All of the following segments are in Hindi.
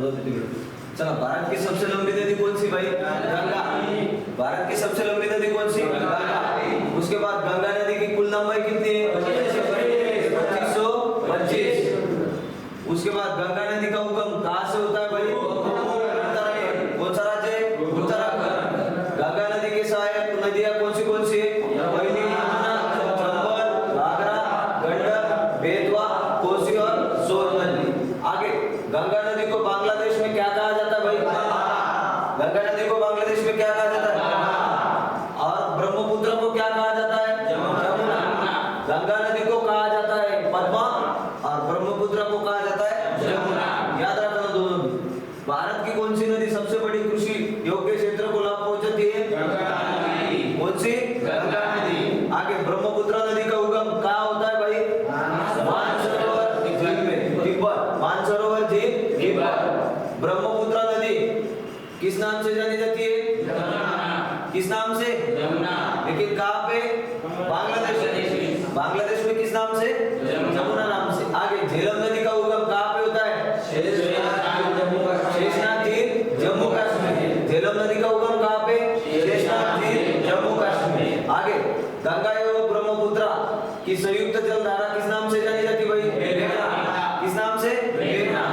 चला, भारत की सबसे लंबी नदी कौन सी भाई? गंगा। भारत की सबसे लंबी नदी कौन सी? गंगा। उसके बाद गंगा नदी की कुल लंबाई कितनी है? 2525। उसके बाद गंगा नदी का उगम कहाँ से होता है भाई? उत्तराखंड। कौन सा राज्य है? उत्तराखंड। गंगा नदी के सहायक नदियां कौन सी है? पहली यमुना, चंबल, घाघरा, गंडक, बेतवा, कोसी और सोन नदी। आगे गंगा नदी को बांग्लादेश में क्या कहा जाता है भाई? गंगा नदी को बांग्लादेश में क्या कहा जाता है? और ब्रह्मपुत्र को क्या कहा जाता है? यमुना। गंगा नदी को कहा जाता है पद्मा और ब्रह्मपुत्र को कहा जाता है यमुना। याद रखना दोनों। भारत की कौन सी नदी सबसे बड़ी कृषि योग्य क्षेत्र को लाभ पहुंचाती है? गंगा नदी। कौन सी? गंगा नदी। आगे ब्रह्मपुत्र नदी का उगम कहाँ होता है भाई? मानसरोवर झील में, तिब्बत। मानसरोवर झील, तिब्बत। ब्रह्मपुत्र नदी किस नाम से जानी जाती है? यमुना। किस नाम से? यमुना। लेकिन कहाँ पे? बांग्लादेश में। बांग्लादेश में किस नाम से? यमुना नाम से। आगे झेलम नदी का उगम कहाँ पे होता है? शेषनाग झील, जम्मू कश्मीर। झेलम नदी का उगम कहाँ पे? शेषनाग झील, जम्मू कश्मीर। आगे गंगा एवं ब्रह्मपुत्र की संयुक्त जलधारा किस नाम से जानी जाती है भाई? मेघना। किस नाम से? मेघना।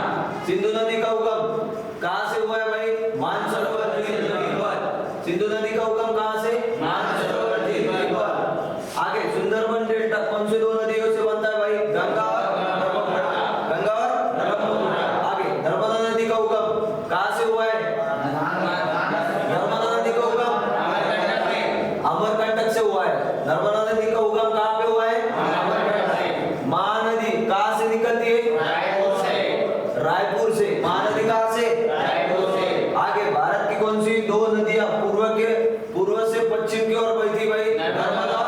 सिंधु नदी का उगम कहाँ से हुआ है भाई? मानसरोवर झील, तिब्बत। सिंधु नदी का उगम कहाँ से? मानसरोवर झील, तिब्बत। आगे सुंदरबन डेल्टा कौन से दो नदियों से बनता है भाई? गंगा और ब्रह्मपुत्र। गंगा और ब्रह्मपुत्र। आगे नर्मदा नदी का उगम कहाँ से हुआ है? नर्मदा नदी का उगम अमरकंटक से हुआ है। नर्मदा नदी का उगम कहाँ पे हुआ है? महानदी कहाँ से निकलती है? रायपुर से। महानदी कहाँ से? रायपुर से। आगे भारत की कौन सी दो नदियां पूर्व से पश्चिम की ओर बहती भाई? नर्मदा।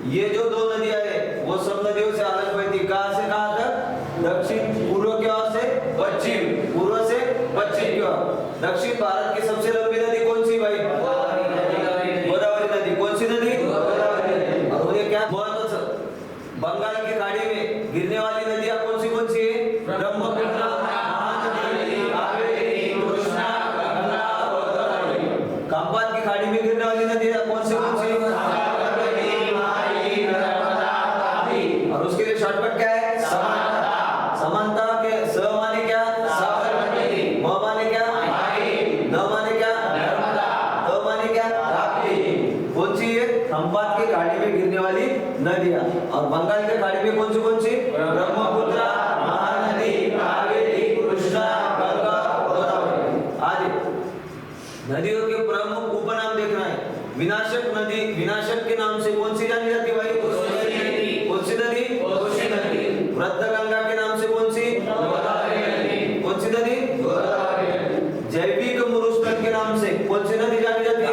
ये जो दो नदियां है वो सब नदियों से अलग बहती। कहाँ से कहाँ तक? दक्षिण पूर्व की ओर से पश्चिम, पूर्व से पश्चिम की ओर। दक्षिण भारत की सबसे लंबी नदी कौन सी भाई? गोदावरी नदी। कौन सी नदी? गोदावरी नदी। और ये क्या महत्व? बंगाल की खाड़ी में गिरने वाली नदियां कौन सी है? ब्रह्मपुत्र, महानदी, कावेरी, कृष्णा, गंगा, गोदावरी। खंबात की खाड़ी में गिरने वाली नदियां कौन सी? और उसके लिए शॉर्टकट क्या है? समानता। समानता के स माने क्या? साबरमती। म माने क्या? न माने क्या? नर्मदा। त माने क्या? ताप्ती। कौन सी है? खंबात के खाड़ी में गिरने वाली नदियां। और बंगाल के खाड़ी में कौन सी? ब्रह्मपुत्र, महानदी, कावेरी, कृष्णा, गंगा, गोदावरी। आदि नदियों के प्रमुख उपनाम देखना है। विनाशक नदी, विनाशक के नाम से कौन सी जानी जाती है भाई? कौन सी नदी? कोसी नदी। वृद्ध गंगा के नाम से कौन सी? गोदावरी नदी। कौन सी नदी? गोदावरी नदी। जैविक मरुस्थल के नाम से कौन सी नदी जानी जाती है?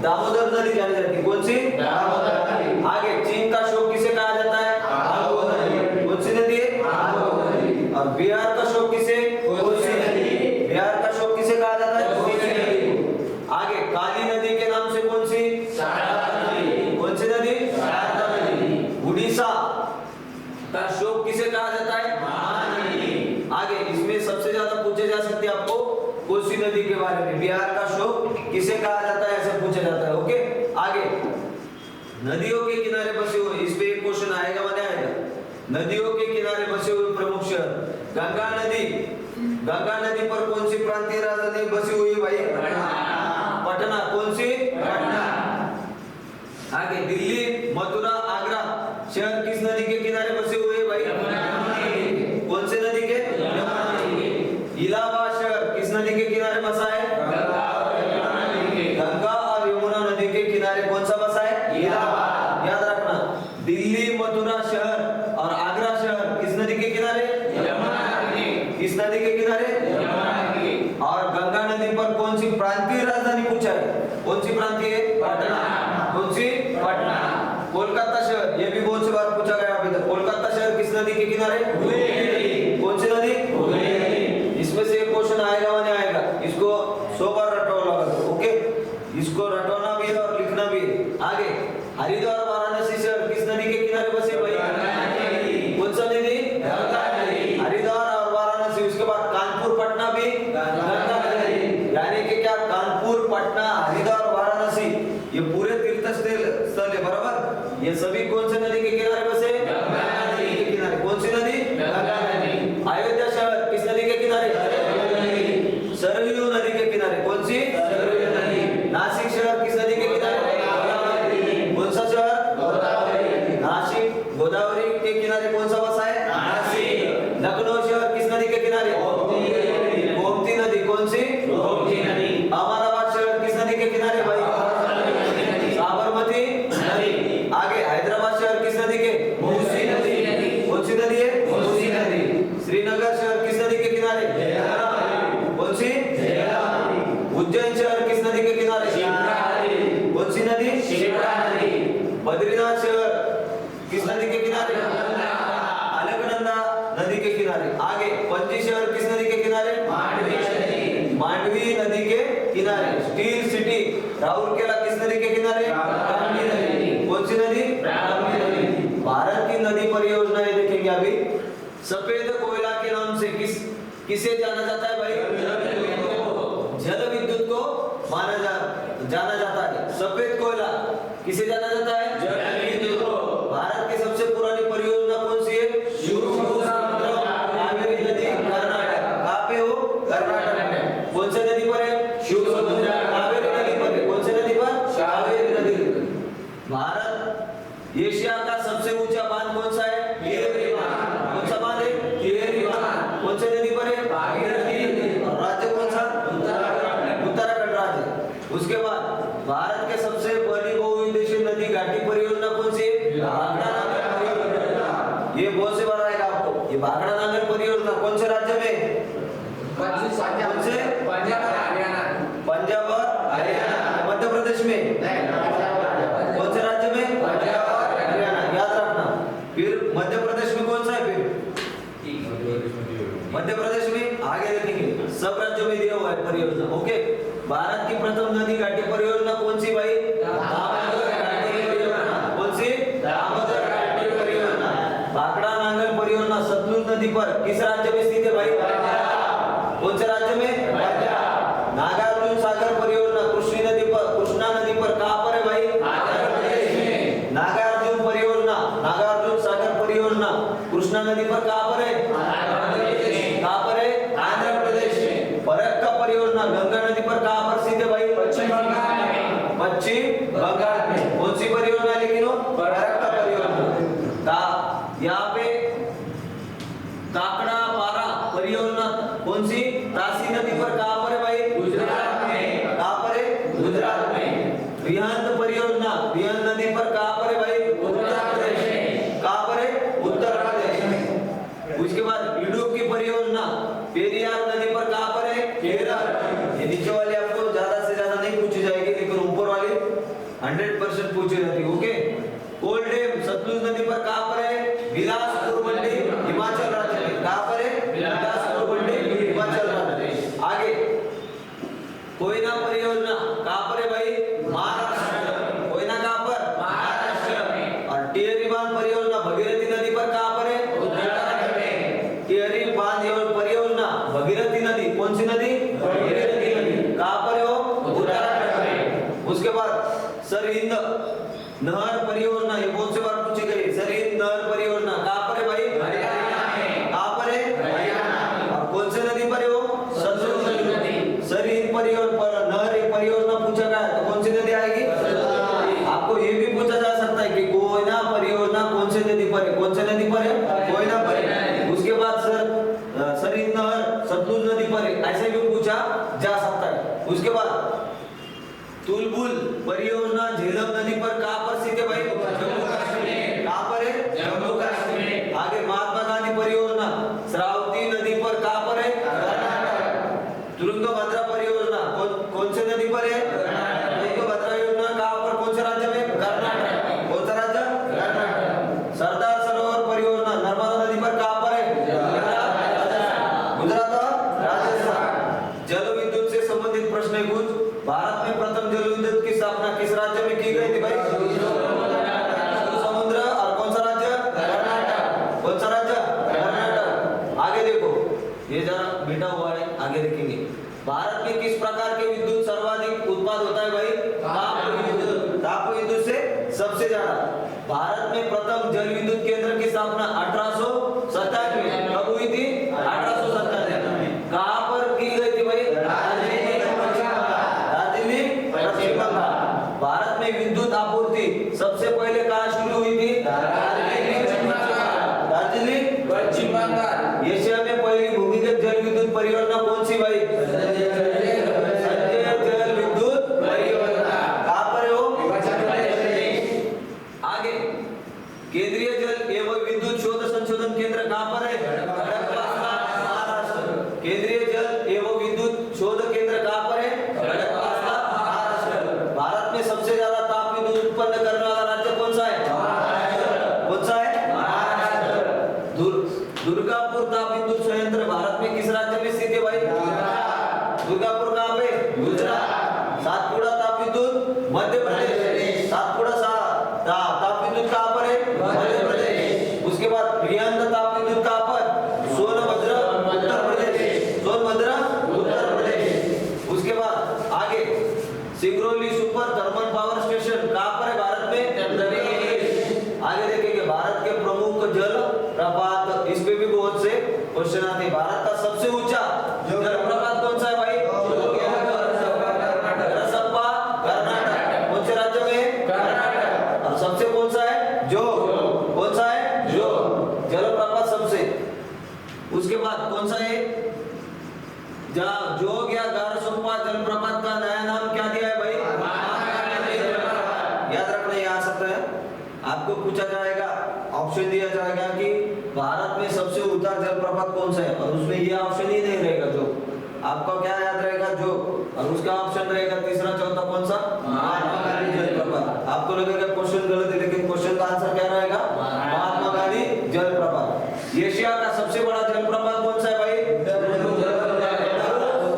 दामोदर नदी जानी जाती है। कौन सी? दामोदर नदी। आगे चीन का शोक किसे कहा जाता है? आगो नदी। कौन सी नदी है? आगो नदी। और बिहार का शोक किसे? कोसी नदी। बिहार का शोक किसे कहा जाता है? कोसी नदी। आगे काली नदी के नाम से कौन सी? शारदा नदी। कौन सी नदी? शारदा नदी। उड़ीसा का शोक किसे कहा जाता है? महानदी। आगे इसमें सबसे ज्यादा पूछे जा सकते हैं आपको कोसी नदी के बारे में। बिहार का शोक किसे कहा जाता है ऐसे पूछा जाता है। ओके। आगे नदियों के किनारे बसे हुए, इस पे एक क्वेश्चन आएगा माने आएगा। नदियों के किनारे बसे हुए प्रमुख शहर। गंगा नदी, गंगा नदी पर कौन सी प्रांतीय राजधानी बसी हुई है भाई? पटना। कौन सी? पटना। आगे दिल्ली, मथुरा, आगरा शहर किस नदी के किनारे बसे हुए हैं भाई? कौन से नदी के? इलाहाबाद शहर किस नदी के किनारे बसा है? गंगा और यमुना नदी के किनारे कौन सा बसा है? इलाहाबाद। याद रखना, दिल्ली, मथुरा शहर और आगरा शहर किस नदी के किनारे? यमुना नदी। किस नदी के किनारे? यमुना नदी। और गंगा नदी पर कौन सी प्रांतीय राजधानी पूछा है? कौन सी प्रांतीय? पटना। कौन सी? पटना। कोलकाता शहर, ये भी बहुत सी बार पूछा गया अभी तक। कोलकाता शहर किस नदी के किनारे? कौन सी नदी? इसमें से एक क्वेश्चन आएगा माने आएगा। इसको 100 बार रटोना लगा। ओके, इसको रटोना भी है और लिखना भी है। आगे हरिद्वार, वाराणसी शहर किस नदी के किनारे बसे भाई? कौन सा नदी? गंगा नदी। हरिद्वार और वाराणसी उसके गंगा नदी। यानी कि क्या, कानपुर, पटना, हरिद्वार, वाराणसी ये पूरे तीर्थ स्थल है, बराबर। ये सभी कौन से नदी के किनारे बसे? गंगा नदी के किनारे। कौन सी नदी? गंगा नदी। अयोध्या शहर किस नदी के किनारे? सरयू नदी के किनारे। कौन सी? सरयू नदी। नासिक शहर किस नदी के किनारे? गोदावरी। कौन सा शहर? गोदावरी। नासिक गोदावरी के किनारे कौन सा बसा है? नासिक। लखनऊ शहर किस नदी के किनारे? गोमती नदी। कौन सी? गोमती नदी। अहमदाबाद शहर किस नदी के किनारे भाई? साबरमती नदी। आगे हैदराबाद शहर किस नदी के? मूसी नदी। कौन सी नदी है? मूसी नदी। श्रीनगर शहर किस नदी के किनारे? कौन सी? उज्जैन शहर किस नदी के किनारे? कौन सी नदी? बद्रीनाथ शहर किस नदी के किनारे? अलकनंदा नदी के किनारे। आगे पणजी शहर किस नदी के किनारे? मांडवी नदी के किनारे। स्टील सिटी राउरकेला किस नदी के किनारे? कौन सी नदी? भारत की नदी परियोजनाएं देखेंगे अभी। सफेद कोयला के नाम से किसे जाना जाता है भाई? जल विद्युत को जाना जाता है। सफेद कोयला किसे जाना जाता है? जल विद्युत को। भारत की सबसे पुरानी परियोजना कौन सी है? कावेरी नदी, कर्नाटक। कहाँ पे हो? कर्नाटक में। कौन से नदी पर है? शिवसमुद्र। कावेरी नदी पर है। कौन से नदी पर? कावेरी नदी। भारत एशिया का सबसे ऊंचा बांध कौन सा है? तिहरी बांध। कौन सा बांध है? तिहरी बांध। कौन से नदी पर है? भागीरथी नदी। और राज्य कौन सा? उत्तराखंड राज्य। उसके बाद भारत के सबसे बड़ी बहुउद्देशीय नदी घाटी परियोजना कौन सी है? भाखड़ा नागल परियोजना। ये बहुत से बार आएगा आपको। ये भाखड़ा नागल परियोजना कौन से राज्य में? कौन से? पंजाब और हरियाणा। मध्य प्रदेश में? कौन से राज्य में? पंजाब और हरियाणा। याद रखना। फिर मध्य प्रदेश में कौन सा है? फिर मध्य प्रदेश में आगे देखेंगे, सब राज्यों में दिया हुआ है परियोजना। ओके। भारत की प्रथम नदी घाटी परियोजना कौन सी भाई? दामोदर घाटी परियोजना। कौन सी? दामोदर घाटी परियोजना। भाखड़ा नागल परियोजना सतलुज नदी पर किस राज्य में स्थित है भाई? कौन से राज्य में? पंजाब। नागार्जुन सागर परियोजना कृष्णा नदी पर कहां पर है भाई? आंध्र प्रदेश में। नागार्जुन सागर परियोजना कृष्णा नदी पर कहां पर है? आंध्र प्रदेश में। कहां पर है? आंध्र प्रदेश में। फरक्का परियोजना गंगा नदी पर कहां पर स्थित है भाई? पश्चिम बंगाल में। पश्चिम बंगाल में। कौन सी परियोजना है लेकिन? फरक्का परियोजना। यहाँ पे काकड़ा पारा परियोजना कौन सी? तासी नदी पर कहां पर है भाई? गुजरात में। कहां पर है? गुजरात में। रिहंद परियोजना रिहंद नदी पर कहां पर है भाई? उत्तर प्रदेश में। कहां पर है? उत्तर प्रदेश में। उसके बाद इडुक्की की परियोजना पेरियार नदी पर कहां पर है? केरल। ये नीचे वाले आपको ज्यादा से ज्यादा नहीं पूछी जाएगी, लेकिन ऊपर वाली 100% पूछी जाती है। ओके। कोल डैम सतलुज नदी पर कहां पर है? बिलासपुर मंडी हिमाचल राज्य में। कहां पर है? बिलासपुर मंडी हिमाचल राज्य में। आगे कोयना परियोजना कहां पर है भाई? महाराष्ट्र। कोयना कहां पर? महाराष्ट्र में। और टिहरी बांध परियोजना भगीरथी नदी पर कहां पर है? उत्तराखंड में। टिहरी बांध परियोजना भगीरथी नदी, कौन सी नदी? भगीरथी नदी। कहां पर है वो? उत्तराखंड में। उसके बाद सरहिंद नहर परियोजना, ये बहुत से बार पूछी गई। सरहिंद नहर परियोजना कहां पर है भाई? हरियाणा में। कहां पर है? हरियाणा। और कौन से नदी पर है वो? सतलुज नदी। सरहिंद नहर परियोजना पूछा गया तो कौन सी नदी आएगी? आपको ये भी पूछा जा सकता है कि कोयना परियोजना कौन से नदी पर है? कौन से नदी पर है? कोयना पर है। उसके बाद सरहिंद नहर सतलुज नदी पर है, ऐसे भी पूछा जा सकता है। उसके बाद तुलबुल परियोजना झेलम नदी पर कहां पर स्थित है भाई? जम्मू कश्मीर। कहां पर है? जम्मू कश्मीर। आगे महात्मा गांधी परियोजना श्रावती नदी पर कहां पर है? कर्नाटक। तुंगभद्रा परियोजना कौन से नदी पर है? तुंगभद्रा योजना कहां पर? कौन से राज्य में? कर्नाटक। कौन सा राज्य? कर्नाटक। सरदार सरोवर परियोजना नर्मदा नदी पर कहां पर है? गुजरात और राजस्थान। जल विद्युत से संबंधित प्रश्न है कुछ। भारत में प्रथम जल विद्युत की स्थापना किस राज्य में की गई थी भाई? समुद्र। और कौन सा राज्य? कर्नाटक। कौन सा राज्य? कर्नाटक। आगे देखो, ये जरा बेटा हुआ है, आगे देखेंगे। भारत में किस प्रकार के विद्युत सर्वाधिक उत्पाद होता है भाई? ताप विद्युत। ताप विद्युत से सबसे ज्यादा। भारत में प्रथम जल विद्युत केंद्र की स्थापना 1897 में कब हुई थी? 1897 में। कहां पर की गई थी भाई? दार्जिलिंग, पश्चिम बंगाल। भारत में विद्युत आपूर्ति सबसे पहले कहां शुरू हुई थी? दार्जिलिंग, पश्चिम बंगाल। एशिया में पहली भूमिगत जल विद्युत परियोजना कौन सी भाई? संजय जल विद्युत परियोजना। कहां पर है वो? आगे केंद्रीय जल एवं विद्युत शोध संशोधन केंद्र कहां पर है? खड़गवासला, महाराष्ट्र। केंद्रीय जल एवं विद्युत शोध केंद्र कहां पर है? खड़गवासला, महाराष्ट्र। भारत में सबसे ज्यादा ताप विद्युत उत्पन्न करने वाला राज्य कौन सा है? कौन सा है? दुर्गापुर ताप विद्युत संयंत्र भारत में किस राज्य में स्थित है भाई? दुर्गापुर कहां पे? गुजरात। सातपुड़ा ताप विद्युत मध्य प्रदेश। सातपुड़ा ताप विद्युत कहां पर है? मध्य प्रदेश। उसके बाद रियांद ताप विद्युत कहां पर? सोनभद्र, उत्तर प्रदेश। सोनभद्र, उत्तर प्रदेश। उसके बाद आगे Singrauli super thermal power station कहां पर है भारत में? आगे देखेंगे भारत के प्रमुख जल प्रपात, इस पे भी बहुत से क्वेश्चन आते हैं। भारत का सबसे ऊंचा जलप्रपात कौन सा है भाई? रसप्पा, कर्नाटक। कौन से राज्य में? कर्नाटक। और सबसे कौन सा है? जोग। कौन सा है? जोग जलप्रपात सबसे। उसके बाद कौन सा है? जोग या गारसप्पा जलप्रपात का नया नाम क्या दिया है भाई? याद रखना, ये आ सकता है, आपको पूछा जाएगा, ऑप्शन दिया जाएगा कि भारत में सबसे ऊंचा जलप्रपात कौन सा है, और उसमें ये ऑप्शन ही नहीं रहेगा। जो आपका क्या याद रहेगा? जो, और उसका ऑप्शन रहेगा तीसरा चौथा कौन सा? महात्मा गांधी जलप्रपात। आपको लगेगा क्वेश्चन गलत है, लेकिन क्वेश्चन का आंसर क्या रहेगा? महात्मा गांधी जलप्रपात। एशिया का सबसे बड़ा जलप्रपात कौन सा है भाई?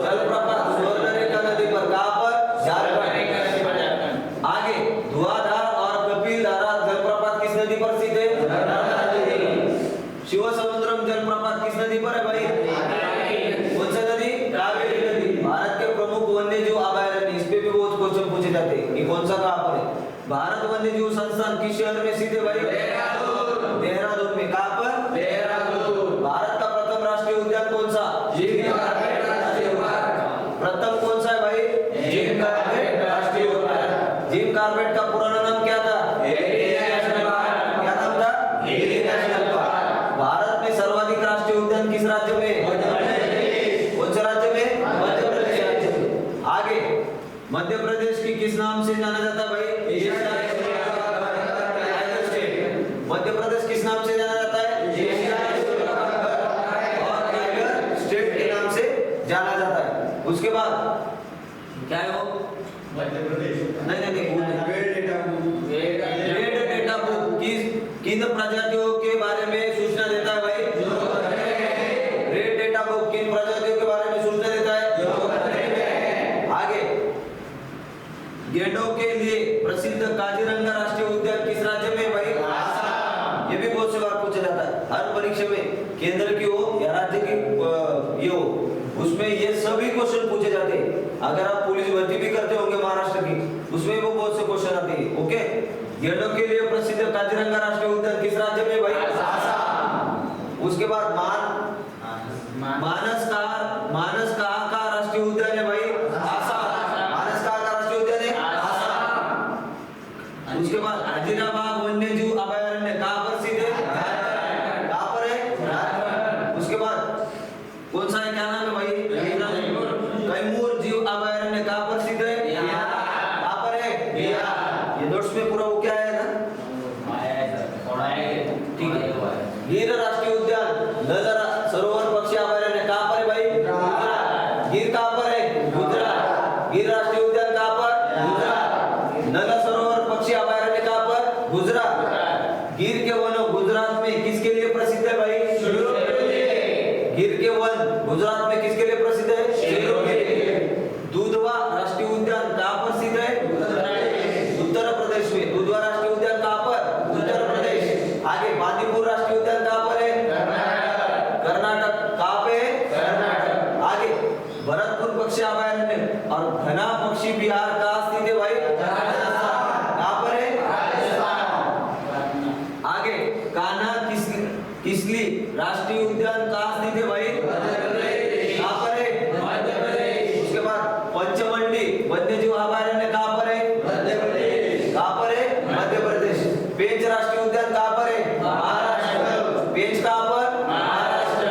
जलप्रपात स्वर्णरेखा नदी पर। कहां पर? झारखंड। आगे धुआंधार और कपिलधारा जलप्रपात किस नदी पर स्थित है? शिवसमुद्रम जलप्रपात किस नदी पर है भाई? कौन सी नदी? कावेरी नदी। भारत के प्रमुख वन्यजीव अभयारण्य, इस पे भी बहुत क्वेश्चन पूछे जाते हैं कि कौन सा कहां पर है? भारत वन्यजीव संस्थान किस शहर में स्थित है भाई? देहरादून में। कहां पर? देहरादून। भारत का प्रथम राष्ट्रीय उद्यान कौन सा? जिम कॉर्बेट राष्ट्रीय उद्यान। प्रथम कौन सा है भाई? जिम कॉर्बेट राष्ट्रीय उद्यान। जिम कॉर्बेट का पुराना नाम क्या था? क्या नाम था? भारत में सर्वाधिक राष्ट्रीय उद्यान किस राज्य में? कौन से राज्य में? मध्य प्रदेश राज्य में। आगे मध्य प्रदेश की किस नाम से जाना जाता है भाई? मध्य प्रदेश किस नाम से जाना जाता है? और टाइगर स्टेट के नाम से जाना जाता है। उसके बाद क्या है वो? मध्य प्रदेश नहीं, रेड डेटा बुक किन प्रजातियों के बारे में सूचना देता है भाई? रेड डेटा बुक किन प्रजातियों के बारे में सूचना देता है? आगे गेंडों के लिए प्रसिद्ध काजीरंगा राष्ट्रीय उद्यान किस राज्य में भाई? ये भी बहुत से बार पूछा जाता है हर परीक्षा में, केंद्र की हो या राज्य की ये हो, उसमें ये सभी क्वेश्चन पूछे जाते हैं। अगर आप पुलिस भर्ती भी करते होंगे महाराष्ट्र की, उसमें वो बहुत से क्वेश्चन आते हैं। ओके, गेंडों के लिए प्रसिद्ध काजीरंगा राष्ट्रीय उद्यान किस राज्य में भाई? आसाम। उसके बाद मानस का राष्ट्रीय उद्यान है भाई? आसाम। मानस का राष्ट्रीय उद्यान है? आसाम। उसके बाद हजीराबाग वन्यजीव अभयारण्य कहां पर स्थित है? कहां पर है? उसके बाद कौन सा है, क्या नाम है भाई? कैमूर जीव अभयारण्य कहां पर स्थित है? कहां पर है? ये नोट्स में पूरा वो क्या है ना? ठीक है। गिर राष्ट्रीय उद्यान, नल सरोवर पक्षी अभयारण्य कहां पर है भाई? गिर कहां पर है? गुजरात। गिर राष्ट्रीय उद्यान कहां पर? गुजरात। नल सरोवर पक्षी अभयारण्य कहां पर? गुजरात। गिर के वन गुजरात में किसके लिए प्रसिद्ध है भाई? गिर के वन गुजरात में किसके लिए प्रसिद्ध है? शेरों के लिए। दुधवा राष्ट्रीय उद्यान कहां पर स्थित है? उत्तर प्रदेश में। दुधवा भरतपुर पक्षी अभयारण्य। और घना पक्षी बिहार का स्थित है भाई कहाँ पर है? आगे कान्हा किसली राष्ट्रीय उद्यान कहाँ स्थित है भाई? कहाँ पर है? मध्य प्रदेश। उसके बाद पंचमंडी वन्यजीव अभयारण्य कहाँ पर है? मध्य प्रदेश। कहाँ पर है? मध्य प्रदेश। पेंच राष्ट्रीय उद्यान कहाँ पर है? महाराष्ट्र। पेंच कहाँ पर? महाराष्ट्र।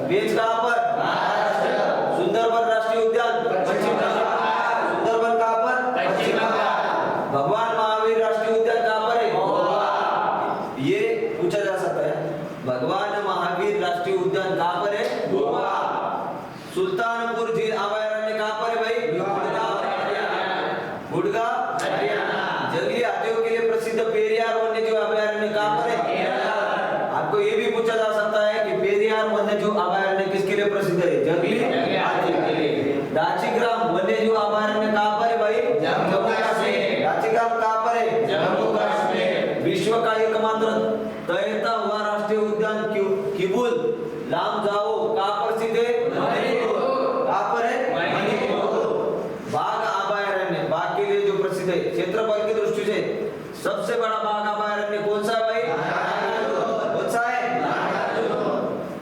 पेंच कहाँ पर? महाराष्ट्र। सुंदरबन राष्ट्रीय उद्यान पश्चिम बंगाल। सुंदरबन कहाँ पर? पश्चिम बंगाल। भगवान महावीर राष्ट्रीय उद्यान कहाँ पर है? गोवा। ये पूछा जा सकता है, भगवान महावीर राष्ट्रीय उद्यान कहाँ पर है? गोवा। सुल्तानपुर झील अभयारण्य कहाँ पर है भाई? गुड़गांव हरियाणा। जंगली हाथियों के लिए प्रसिद्ध पेरियार वन्यजीव अभयारण्य कहाँ पर है? आपको ये भी पूछा जा सकता है कि पेरियार वन्यजीव अभयारण्य किसके लिए प्रसिद्ध है? जंगली हाथियों के लिए। दाचीग्राम वन्यजीव अभयारण्य कहाँ पर है भाई? जम्मू कश्मीर। दाचीग्राम कहाँ पर है? जम्मू कश्मीर। विश्व का एकमात्र तैरता हुआ राष्ट्रीय उद्यान किबुल लामजाओ कहाँ पर स्थित है? कहाँ पर है? बाघ अभयारण्य बाघ के लिए जो प्रसिद्ध है, क्षेत्रफल की दृष्टि से सबसे बड़ा बाघ अभयारण्य कौन सा है भाई? कौन सा है?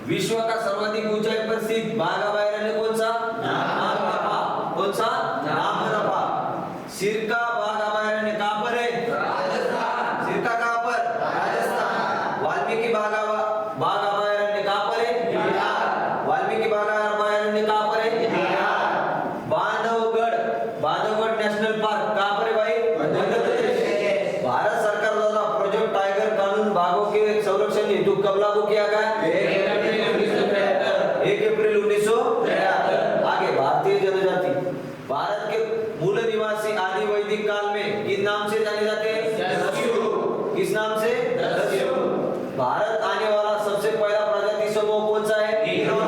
विश्व का सर्वाधिक ऊंचाई पर स्थित बाघ अभयारण्य कौन सा? नामदफा। कौन सा? नामदफा। सिरका बाघ अभयारण्य कहाँ पर है? राजस्थान। सिरका कहाँ पर? राजस्थान। वाल्मीकि बाघ अभयारण्य कहाँ पर है? बिहार। वाल्मीकि बाघ अभयारण्य कहाँ पर है? बिहार। बांधवगढ़ नेशनल पार्क कहाँ पर है भाई? मध्य प्रदेश। भारत सरकार द्वारा प्रोजेक्ट टाइगर कानून बाघों के संरक्षण हेतु कब लागू किया गया? 1 अप्रैल 1973। आगे भारतीय जनजाति भारत के मूल निवासी आदि वैदिक काल में किस नाम से जाने जाते हैं? किस नाम से? भारत आने वाला सबसे पहला प्रजाति समूह कौन सा है? नीग्रो।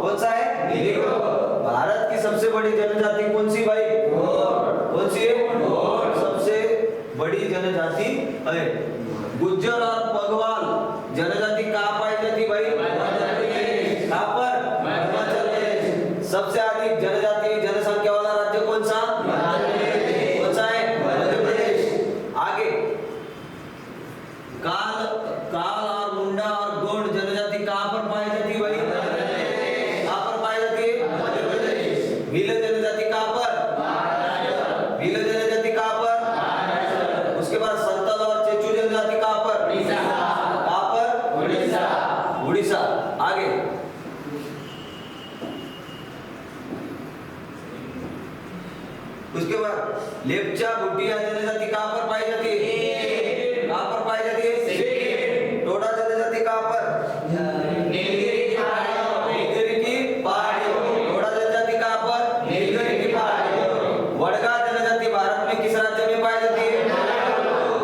कौन सा है? नीग्रो। भारत की सबसे बड़ी जनजाति कौन सी भाई? कौन सी है? सबसे बड़ी जनजाति है गुज्जर और पगवाल जनजाति कहाँ पाई जाती भाई? कहाँ पर? हिमाचल प्रदेश। सबसे अधिक जनजाति जनसंख्या वाला राज्य कौन सा? कौन सा है? मध्य प्रदेश। आगे काल और मुंडा और गोंड जनजाति कहाँ पर पाई जाती है भाई? कहाँ पर पाई जाती है? मध्य प्रदेश। भील जनजाति कहाँ पर? भील जनजाति कहाँ पर? उसके बाद संतल और चेचू जनजाति कहाँ पर? कहाँ पर? उड़ीसा। आगे उसके बाद लेप्चा भूटिया जनजाति कहाँ पर पाई जाती है? कहाँ पर पाई जाती है? टोडा जनजाति कहाँ पर? नीलगिरी की पहाड़ियों। टोडा जनजाति कहाँ पर? नीलगिरी की पहाड़ियों। वडगा जनजाति भारत में किस राज्य में पाई जाती है?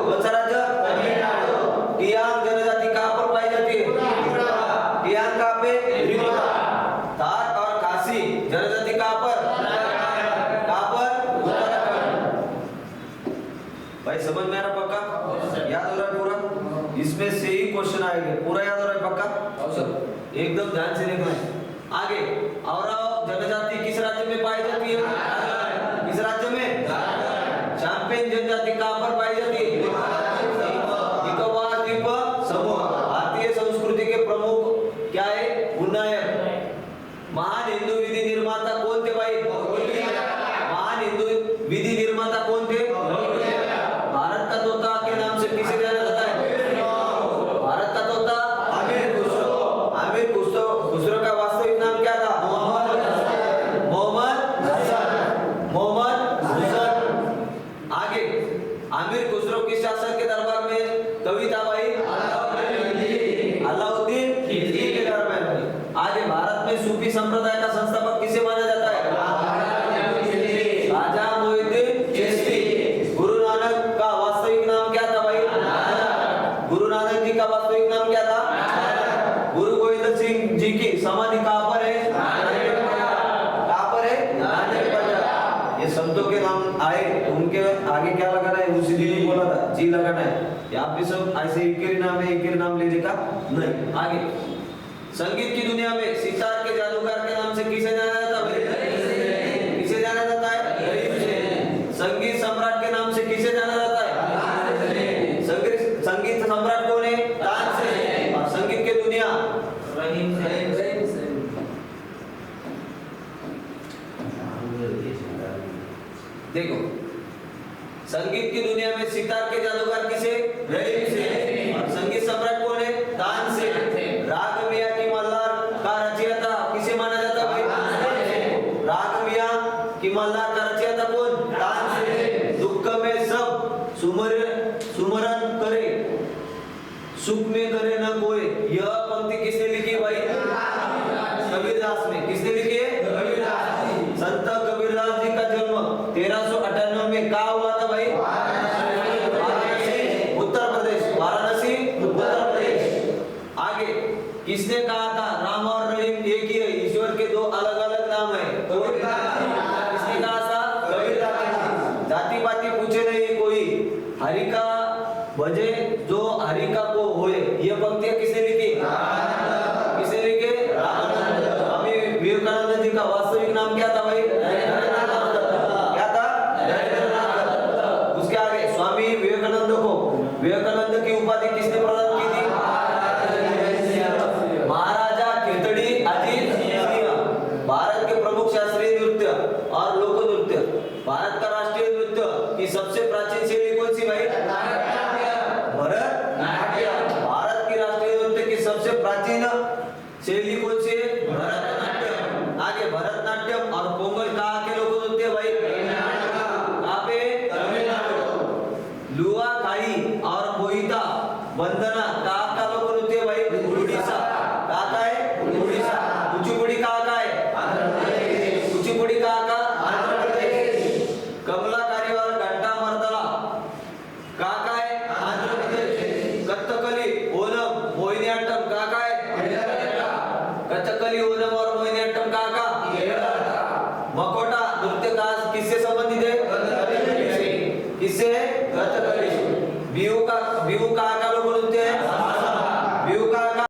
कौन सा राज्य? तमिलनाडु। टियांग जनजाति कहाँ पर पाई जाती है? टियांग कहाँ पे? त्रिपुरा। थार और खासी जनजाति कहाँ पर? कहाँ पर? भाई समझ में आ रहा? पक्का याद हो रहा है पूरा? इसमें से ही क्वेश्चन आएंगे। पूरा याद हो रहा है? पक्का एकदम ध्यान से देखना है। आगे औरव जनजाति किस राज्य में पाई जाती है? किस राज्य में? चांपेन जनजाति कहाँ पर पाई जाती है? निकोबार द्वीप समूह। भारतीय संस्कृति के प्रमुख क्या है? उन्नयन। महान हिंदू विधि निर्माता कौन थे भाई? महान हिंदू विधि निर्माता कौन थे? भारत का तोता के नाम से किसे जाना जाता है? भारत का तोता आमिर खुसरो। आमिर खुसरो का वास्तविक नाम क्या था? मोहम्मद हुसैन। आगे आमिर खुसरो किस शासक के दरबार में कवि था भाई? अलाउद्दीन खिलजी के दरबार में। आगे भारत में सूफी संप्रदाय का संस्थापक किसे माना जाता है? राजा मोहिउद्दीन चिश्ती। गुरु नानक का वास्तविक नाम क्या था भाई? गुरु नानक जी का वास्तविक नाम क्या था? गुरु गोविंद सिंह जी की समाधि कहाँ पर है? कहाँ पर है? नानक बाजार। ये संतों के नाम आए, उनके आगे क्या लगाना है? उसी दिन बोला था जी लगाना है। यहाँ पे सब ऐसे एक ही नाम है, एक ही नाम लेने का नहीं। आगे संगीत की दुनिया में सितार के जादूगर के नाम से किसे जाना जाता है? संगीत सम्राट के नाम से किसे जाना जाता है? संगीत सम्राट कौन है? तानसेन। और संगीत की दुनिया देखो, संगीत की दुनिया में सितार के जादूगर किसे? रहीम सेन। और संगीत सम्राट कौन है? तानसेन। राग मियां की मल्हार का रचयिता किसे माना जाता है भाई? राग मियां की मल्हार का रचयिता कौन? तानसेन। दुख में सब सुमरन करे, सुख में करे न कोई, यह पंक्ति किसने लिखी भाई? कबीरदास ने। किसने लिखी है? कबीरदास जी। संत कबीरदास जी का जन्म 1398 में कहाँ हुआ था भाई? वाराणसी, उत्तर प्रदेश। वाराणसी, उत्तर प्रदेश। आगे किसने कहा था राम और रहीम एक ही है, ईश्वर के दो अलग अलग नाम है? किसने कहा था? कबीरदास। जाति पाति पूछे नहीं कोई, हरि का भजे जो हरि का को होए, ये पंक्तियां किसने लिखी? किसने लिखे? स्वामी विवेकानंद जी का वास्तविक नाम क्या था भाई? क्या था? उसके आगे स्वामी विवेकानंद को विवेकानंद की उपाधि किसने प्रदान की थी? महाराजा खेतड़ी अजीत सिंह। भारत के प्रमुख शास्त्रीय नृत्य और लोक नृत्य, भारत का राष्ट्रीय नृत्य की सबसे प्राचीन शैली कौन सी भाई? भरतनाट्यम। भारत की राष्ट्रीय नृत्य की सबसे प्राचीन शैली कौन सी है? भरतनाट्यम। आगे भरतनाट्यम और पोंगल कहाँ के लोक नृत्य भाई? कहाँ पे? तमिलनाडु। लुआ खाई और मोहिता वंदना कहाँ का लोक नृत्य भाई? उड़ीसा। कहाँ का है? उड़ीसा। कुचिपुड़ी कहाँ का है? आंध्र प्रदेश। कुचिपुड़ी कहाँ का? आंध्र प्रदेश। कमला कारीवार घंटा मर्दला कहाँ का है? आंध्र प्रदेश। कथकली ओनम मोहिनीअट्टम कहाँ का है? कथकली ओनम और मोहिनीअट्टम कहाँ का? मकोटा नृत्य का किससे संबंधित है? किससे? कथकली। बिहू कहाँ का